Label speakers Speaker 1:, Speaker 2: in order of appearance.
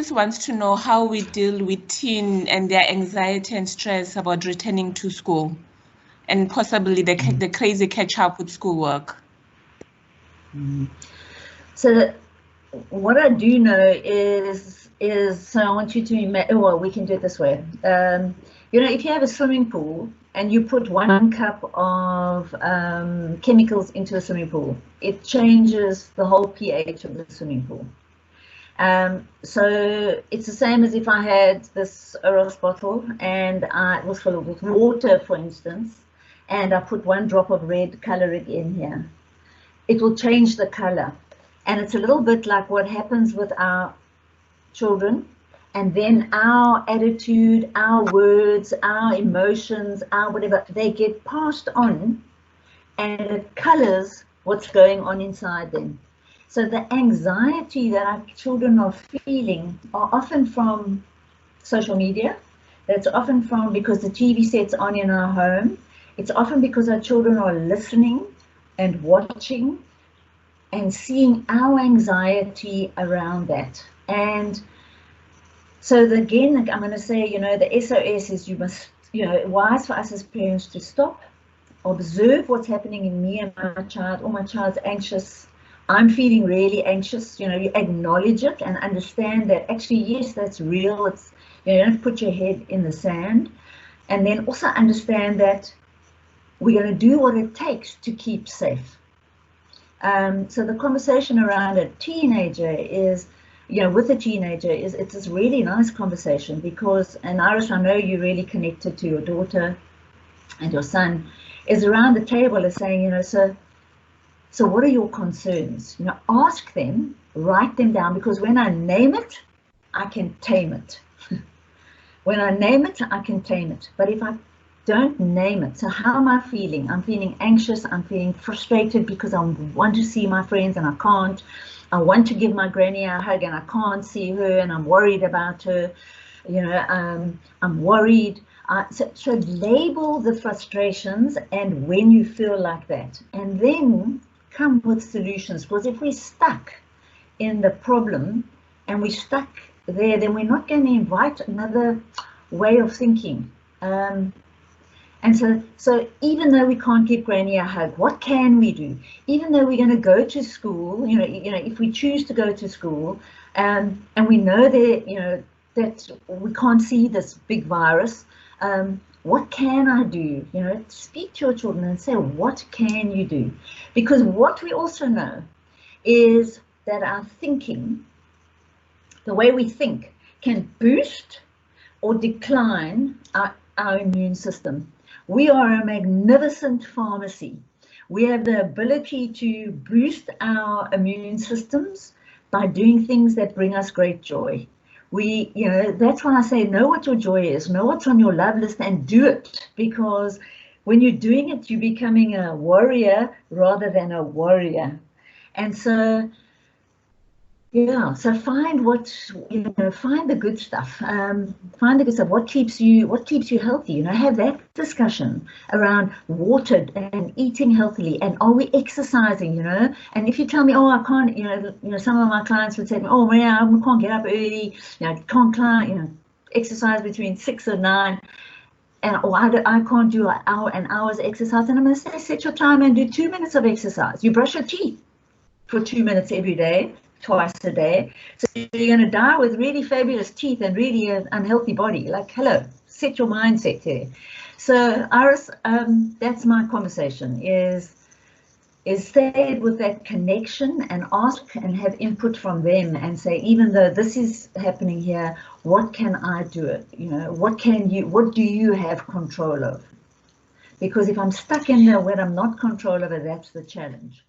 Speaker 1: just wants to know how we deal with teen and their anxiety and stress about returning to school and possibly the crazy catch up with schoolwork.
Speaker 2: So what I do know is so I want you to imagine, well, we can do it this way. You know, if you have a swimming pool and you put 1 cup of chemicals into a swimming pool, it changes the whole pH of the swimming pool. So it's the same as if I had this Oros bottle and it was full with water, for instance, and I put 1 drop of red coloring in here. It will change the color. And it's a little bit like what happens with our children, and then our attitude, our words, our emotions, our whatever, they get passed on, and it colors what's going on inside them. So the anxiety that our children are feeling are often from social media. That's often from because the TV set's on in our home. It's often because our children are listening and watching and seeing our anxiety around that. And so again, I'm going to say, you know, the SOS is you must, you know, wise for us as parents to stop, observe what's happening in me and my child, or my child's anxious. I'm feeling really anxious, you know, you acknowledge it and understand that actually, yes, that's real. It's, you know, don't put your head in the sand. And then also understand that we're going to do what it takes to keep safe. So the conversation around a teenager is, you know, with a teenager is, it's this really nice conversation because, and Iris, I know you're really connected to your daughter and your son, is around the table is saying, you know, so what are your concerns? You know, ask them, write them down, because when I name it, I can tame it. When I name it, I can tame it. But if I don't name it, so how am I feeling? I'm feeling anxious, I'm feeling frustrated because I want to see my friends and I can't. I want to give my granny a hug and I can't see her and I'm worried about her. You know, I'm worried. So label the frustrations and when you feel like that, and then come with solutions. Because if we're stuck in the problem and we're stuck there, then we're not going to invite another way of thinking. And so even though we can't give Granny a hug, what can we do? Even though we're going to go to school, you know, if we choose to go to school, and we know that, you know, that we can't see this big virus, what can I do? You know, speak to your children and say, what can you do? Because what we also know is that our thinking, the way we think, can boost or decline our immune system. We are a magnificent pharmacy. We have the ability to boost our immune systems by doing things that bring us great joy. You know, that's why I say know what your joy is, know what's on your love list and do it, because when you're doing it, you're becoming a warrior rather than a warrior. And so, yeah, so find what, you know, find the good stuff. Find the good stuff. What keeps you healthy? You know, have that discussion around water and eating healthily, and are we exercising? You know, and if you tell me, oh, I can't, you know, some of my clients would say, oh, yeah, I can't get up early. You know, can't climb, you know, exercise between 6 and 9. And I can't do an hour's exercise. And I'm going to say, set your time and do 2 minutes of exercise. You brush your teeth for 2 minutes every day. Twice a day. So you're going to die with really fabulous teeth and really an unhealthy body. Like, hello, set your mindset here. So Iris, that's my conversation, is stay with that connection and ask and have input from them and say, even though this is happening here, what can I do it? You know, what do you have control of? Because if I'm stuck in there where I'm not control over, that's the challenge.